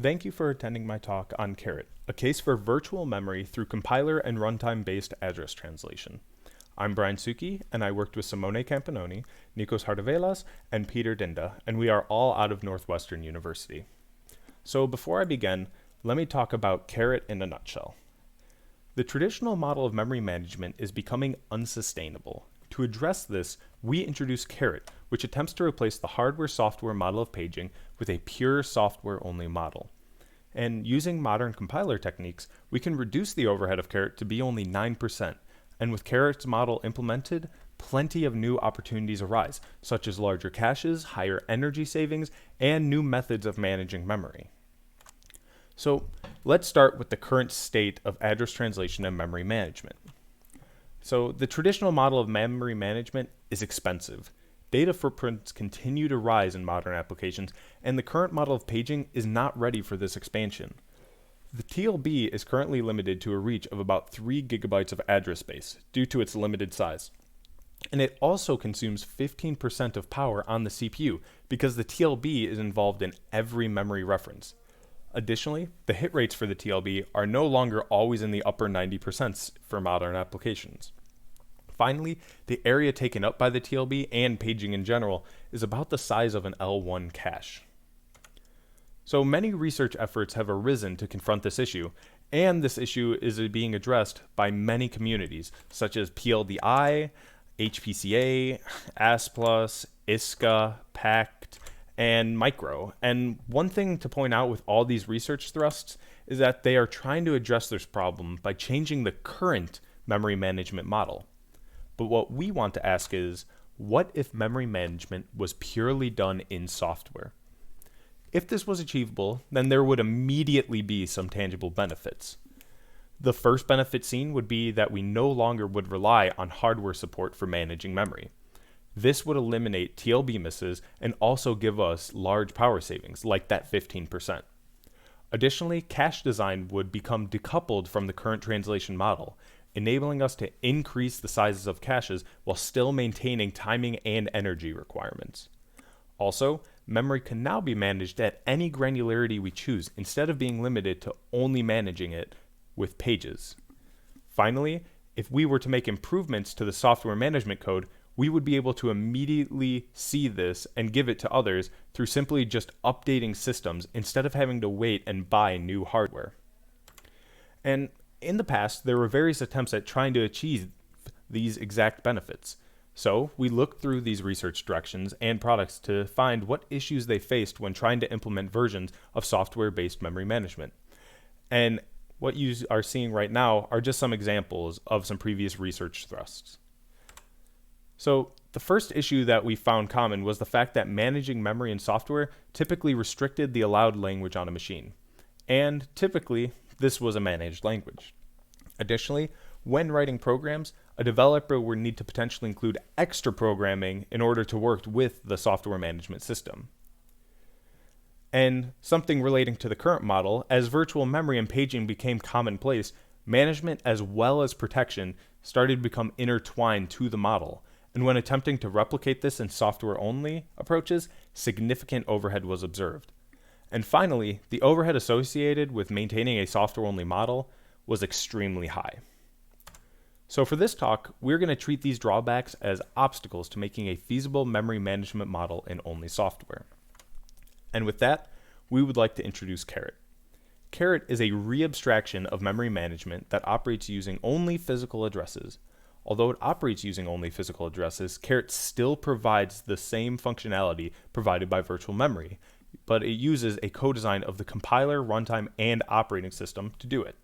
Thank you for attending my talk on CARAT, a case for virtual memory through compiler and runtime-based address translation. I'm Brian Suki, and I worked with Simone Campanoni, Nikos Hardavelas, and Peter Dinda, and we are all out of Northwestern University. So before I begin, let me talk about CARAT in a nutshell. The traditional model of memory management is becoming unsustainable. To address this, we introduced CARAT, which attempts to replace the hardware-software model of paging with a pure software-only model. And using modern compiler techniques, we can reduce the overhead of CARAT to be only 9%. And with CARAT's model implemented, plenty of new opportunities arise, such as larger caches, higher energy savings, and new methods of managing memory. So let's start with the current state of address translation and memory management. So the traditional model of memory management is expensive. Data footprints continue to rise in modern applications, and the current model of paging is not ready for this expansion. The TLB is currently limited to a reach of about 3 gigabytes of address space due to its limited size. And it also consumes 15% of power on the CPU because the TLB is involved in every memory reference. Additionally, the hit rates for the TLB are no longer always in the upper 90% for modern applications. Finally, the area taken up by the TLB and paging in general is about the size of an L1 cache. So many research efforts have arisen to confront this issue, and this issue is being addressed by many communities, such as PLDI, HPCA, AS+, ISCA, PACT, and Micro. And one thing to point out with all these research thrusts is that they are trying to address this problem by changing the current memory management model. But what we want to ask is, what if memory management was purely done in software? If this was achievable, then there would immediately be some tangible benefits. The first benefit seen would be that we no longer would rely on hardware support for managing memory. This would eliminate TLB misses and also give us large power savings, like that 15%. Additionally, cache design would become decoupled from the current translation model, enabling us to increase the sizes of caches while still maintaining timing and energy requirements. Also, memory can now be managed at any granularity we choose instead of being limited to only managing it with pages. Finally, if we were to make improvements to the software management code, we would be able to immediately see this and give it to others through simply just updating systems instead of having to wait and buy new hardware. And in the past, there were various attempts at trying to achieve these exact benefits. So we looked through these research directions and products to find what issues they faced when trying to implement versions of software-based memory management. And what you are seeing right now are just some examples of some previous research thrusts. So the first issue that we found common was the fact that managing memory in software typically restricted the allowed language on a machine. And typically, this was a managed language. Additionally, when writing programs, a developer would need to potentially include extra programming in order to work with the software management system. And something relating to the current model, as virtual memory and paging became commonplace, management as well as protection started to become intertwined to the model. And when attempting to replicate this in software-only approaches, significant overhead was observed. And finally, the overhead associated with maintaining a software-only model was extremely high. So for this talk, we're going to treat these drawbacks as obstacles to making a feasible memory management model in only software. And with that, we would like to introduce CARAT. CARAT is a re-abstraction of memory management that operates using only physical addresses. Although it operates using only physical addresses, CARAT still provides the same functionality provided by virtual memory, but it uses a codesign of the compiler, runtime, and operating system to do it.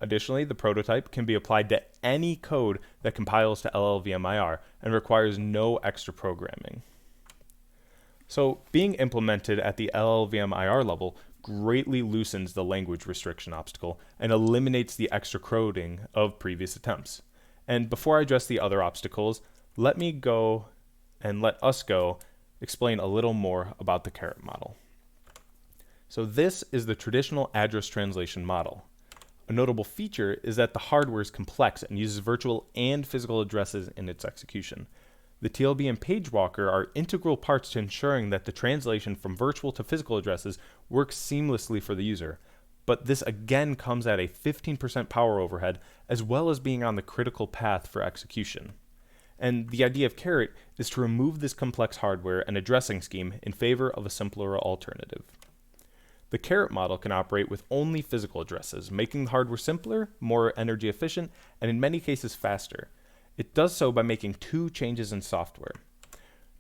Additionally, the prototype can be applied to any code that compiles to LLVMIR and requires no extra programming. So, being implemented at the LLVMIR level greatly loosens the language restriction obstacle and eliminates the extra coding of previous attempts. And before I address the other obstacles, let us explain a little more about the CARAT model. So this is the traditional address translation model. A notable feature is that the hardware is complex and uses virtual and physical addresses in its execution. The TLB and page walker are integral parts to ensuring that the translation from virtual to physical addresses works seamlessly for the user. But this again comes at a 15% power overhead, as well as being on the critical path for execution. And the idea of CARAT is to remove this complex hardware and addressing scheme in favor of a simpler alternative. The CARAT model can operate with only physical addresses, making the hardware simpler, more energy efficient, and in many cases faster. It does so by making two changes in software.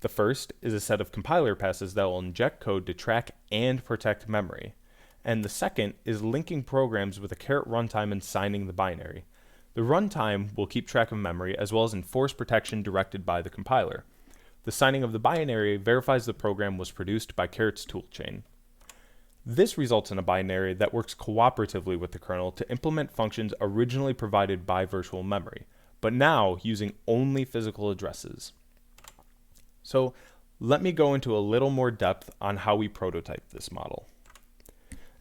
The first is a set of compiler passes that will inject code to track and protect memory. And the second is linking programs with a CARAT runtime and signing the binary. The runtime will keep track of memory as well as enforce protection directed by the compiler. The signing of the binary verifies the program was produced by CARAT's toolchain. This results in a binary that works cooperatively with the kernel to implement functions originally provided by virtual memory, but now using only physical addresses. So let me go into a little more depth on how we prototype this model.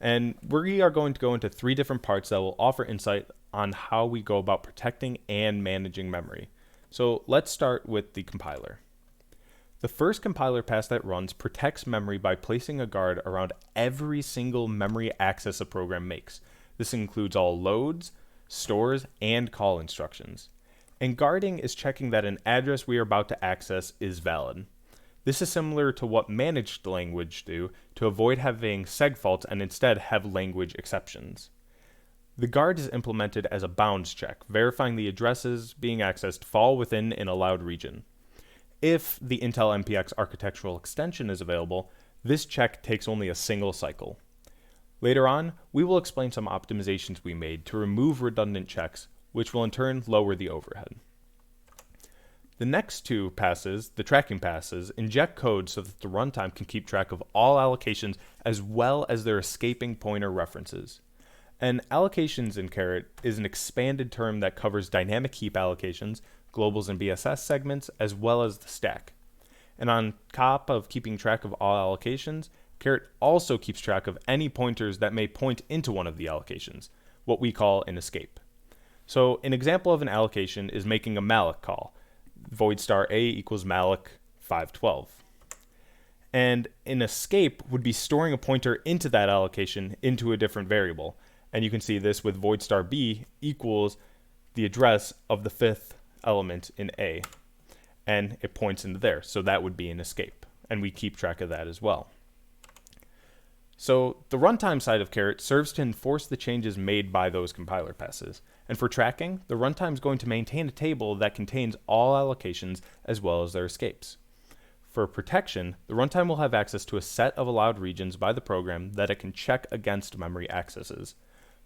And we are going to go into 3 different parts that will offer insight on how we go about protecting and managing memory. So let's start with the compiler. The first compiler pass that runs protects memory by placing a guard around every single memory access a program makes. This includes all loads, stores, and call instructions. And guarding is checking that an address we are about to access is valid. This is similar to what managed language do to avoid having seg faults and instead have language exceptions. The guard is implemented as a bounds check, verifying the addresses being accessed fall within an allowed region. If the Intel MPX architectural extension is available, this check takes only a single cycle. Later on, we will explain some optimizations we made to remove redundant checks, which will in turn lower the overhead. The next 2 passes, the tracking passes, inject code so that the runtime can keep track of all allocations as well as their escaping pointer references. And allocations in CARAT is an expanded term that covers dynamic heap allocations, globals and BSS segments, as well as the stack. And on top of keeping track of all allocations, CARAT also keeps track of any pointers that may point into one of the allocations, what we call an escape. So an example of an allocation is making a malloc call, void star a equals malloc 512. And an escape would be storing a pointer into that allocation into a different variable. And you can see this with void star b equals the address of the 5th element in A. And it points into there. So that would be an escape. And we keep track of that as well. So the runtime side of CARAT serves to enforce the changes made by those compiler passes. And for tracking, the runtime is going to maintain a table that contains all allocations as well as their escapes. For protection, the runtime will have access to a set of allowed regions by the program that it can check against memory accesses.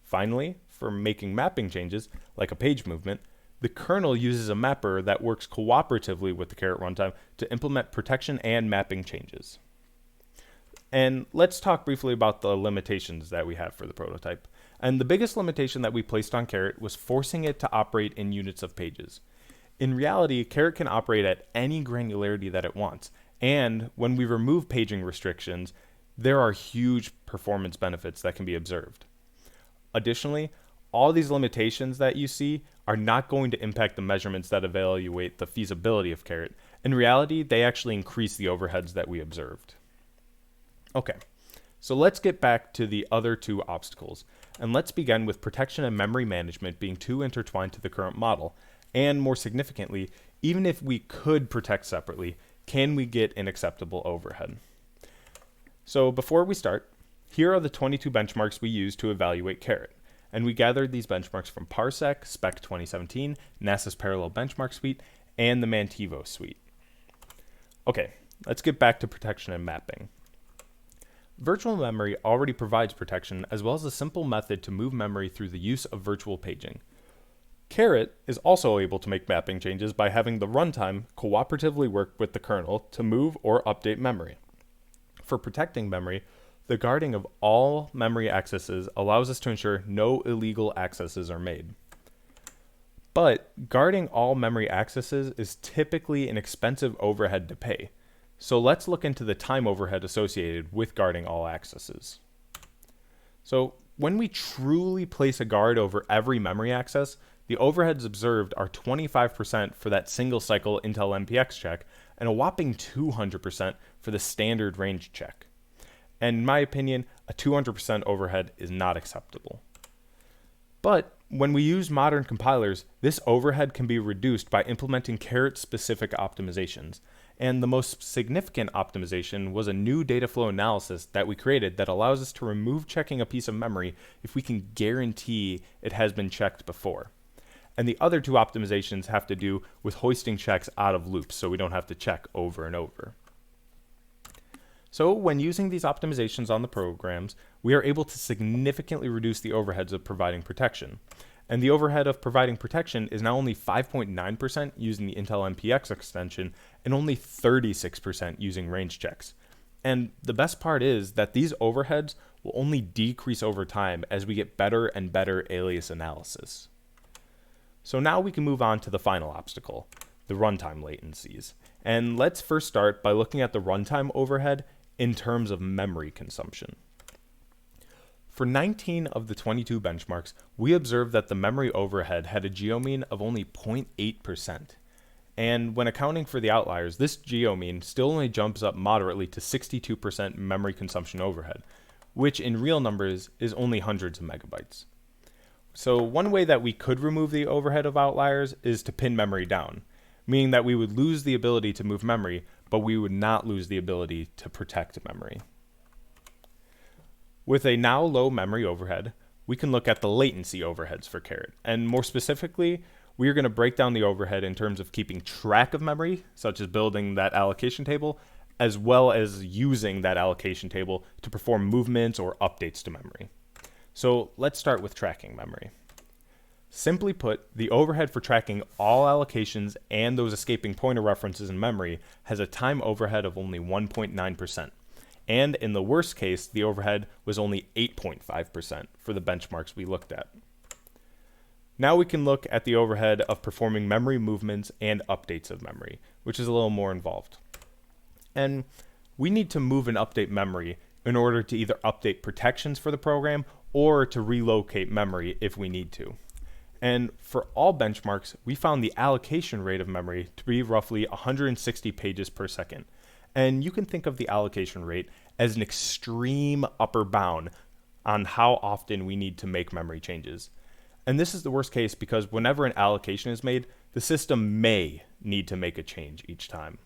Finally, for making mapping changes, like a page movement, the kernel uses a mapper that works cooperatively with the CARAT runtime to implement protection and mapping changes. And let's talk briefly about the limitations that we have for the prototype. And the biggest limitation that we placed on CARAT was forcing it to operate in units of pages. In reality, CARAT can operate at any granularity that it wants. And when we remove paging restrictions, there are huge performance benefits that can be observed. Additionally, all these limitations that you see are not going to impact the measurements that evaluate the feasibility of CARAT. In reality, they actually increase the overheads that we observed. Okay, so let's get back to the other 2 obstacles. And let's begin with protection and memory management being too intertwined to the current model. And more significantly, even if we could protect separately, can we get an acceptable overhead? So before we start, here are the 22 benchmarks we used to evaluate CARAT. And we gathered these benchmarks from Parsec, Spec 2017, NASA's Parallel Benchmark Suite, and the Mantivo Suite. Okay, let's get back to protection and mapping. Virtual memory already provides protection as well as a simple method to move memory through the use of virtual paging. CARAT is also able to make mapping changes by having the runtime cooperatively work with the kernel to move or update memory. For protecting memory, the guarding of all memory accesses allows us to ensure no illegal accesses are made. But guarding all memory accesses is typically an expensive overhead to pay. So let's look into the time overhead associated with guarding all accesses. So when we truly place a guard over every memory access, the overheads observed are 25% for that single cycle Intel MPX check and a whopping 200% for the standard range check. And in my opinion, a 200% overhead is not acceptable. But when we use modern compilers, this overhead can be reduced by implementing CARAT-specific optimizations. And the most significant optimization was a new data flow analysis that we created that allows us to remove checking a piece of memory if we can guarantee it has been checked before. And the other two optimizations have to do with hoisting checks out of loops so we don't have to check over and over. So when using these optimizations on the programs, we are able to significantly reduce the overheads of providing protection. And the overhead of providing protection is now only 5.9% using the Intel MPX extension and only 36% using range checks. And the best part is that these overheads will only decrease over time as we get better and better alias analysis. So now we can move on to the final obstacle, the runtime latencies. And let's first start by looking at the runtime overhead in terms of memory consumption. For 19 of the 22 benchmarks, we observed that the memory overhead had a geomean of only 0.8%. And when accounting for the outliers, this geomean still only jumps up moderately to 62% memory consumption overhead, which in real numbers is only hundreds of megabytes. So one way that we could remove the overhead of outliers is to pin memory down, meaning that we would lose the ability to move memory, but we would not lose the ability to protect memory. With a now low memory overhead, we can look at the latency overheads for CARAT. And more specifically, we are going to break down the overhead in terms of keeping track of memory, such as building that allocation table, as well as using that allocation table to perform movements or updates to memory. So let's start with tracking memory. Simply put, the overhead for tracking all allocations and those escaping pointer references in memory has a time overhead of only 1.9%. And in the worst case, the overhead was only 8.5% for the benchmarks we looked at. Now we can look at the overhead of performing memory movements and updates of memory, which is a little more involved. And we need to move and update memory in order to either update protections for the program or to relocate memory if we need to. And for all benchmarks, we found the allocation rate of memory to be roughly 160 pages per second. And you can think of the allocation rate as an extreme upper bound on how often we need to make memory changes. And this is the worst case because whenever an allocation is made, the system may need to make a change each time.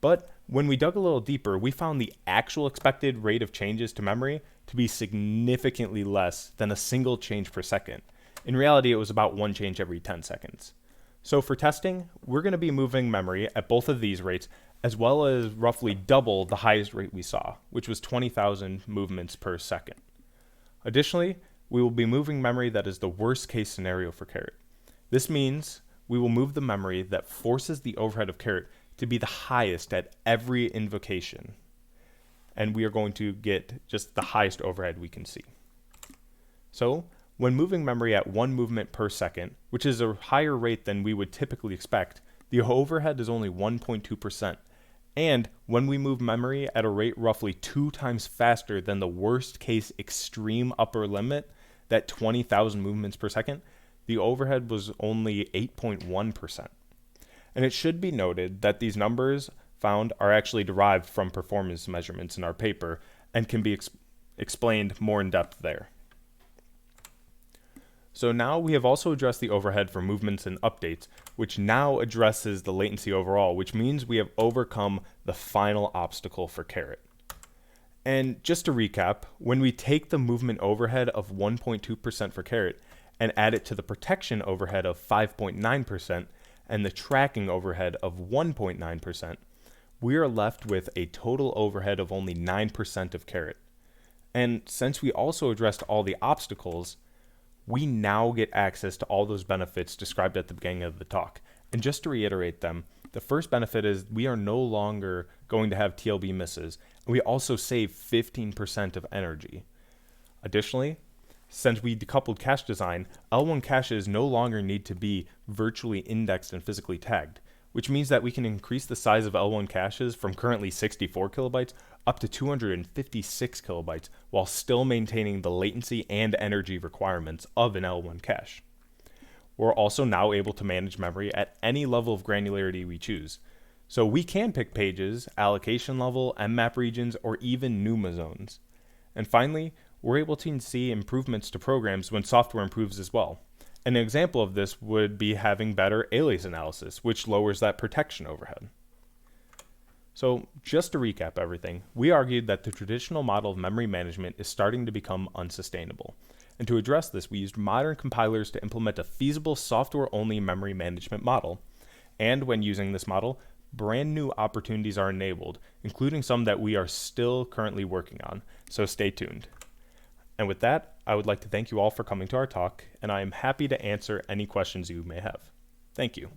But when we dug a little deeper, we found the actual expected rate of changes to memory to be significantly less than a single change per second. In reality, it was about one change every 10 seconds. So for testing, we're going to be moving memory at both of these rates, as well as roughly double the highest rate we saw, which was 20,000 movements per second. Additionally, we will be moving memory that is the worst case scenario for CARAT. This means we will move the memory that forces the overhead of CARAT to be the highest at every invocation. And we are going to get just the highest overhead we can see. So when moving memory at one movement per second, which is a higher rate than we would typically expect, the overhead is only 1.2%. And when we move memory at a rate roughly 2 times faster than the worst case extreme upper limit, that 20,000 movements per second, the overhead was only 8.1%. And it should be noted that these numbers found are actually derived from performance measurements in our paper and can be explained more in depth there. So now we have also addressed the overhead for movements and updates, which now addresses the latency overall, which means we have overcome the final obstacle for CARAT. And just to recap, when we take the movement overhead of 1.2% for CARAT and add it to the protection overhead of 5.9% and the tracking overhead of 1.9%, we are left with a total overhead of only 9% of CARAT. And since we also addressed all the obstacles, we now get access to all those benefits described at the beginning of the talk. And just to reiterate them, the first benefit is we are no longer going to have TLB misses, and we also save 15% of energy. Additionally, since we decoupled cache design, L1 caches no longer need to be virtually indexed and physically tagged, which means that we can increase the size of L1 caches from currently 64 kilobytes up to 256 kilobytes while still maintaining the latency and energy requirements of an L1 cache. we're also now able to manage memory at any level of granularity we choose. So we can pick pages, allocation level, mmap regions, or even NUMA zones. And finally, we're able to see improvements to programs when software improves as well. An example of this would be having better alias analysis, which lowers that protection overhead. So just to recap everything, we argued that the traditional model of memory management is starting to become unsustainable. And to address this, we used modern compilers to implement a feasible software-only memory management model. And when using this model, brand new opportunities are enabled, including some that we are still currently working on, so stay tuned. And with that, I would like to thank you all for coming to our talk, and I am happy to answer any questions you may have. Thank you.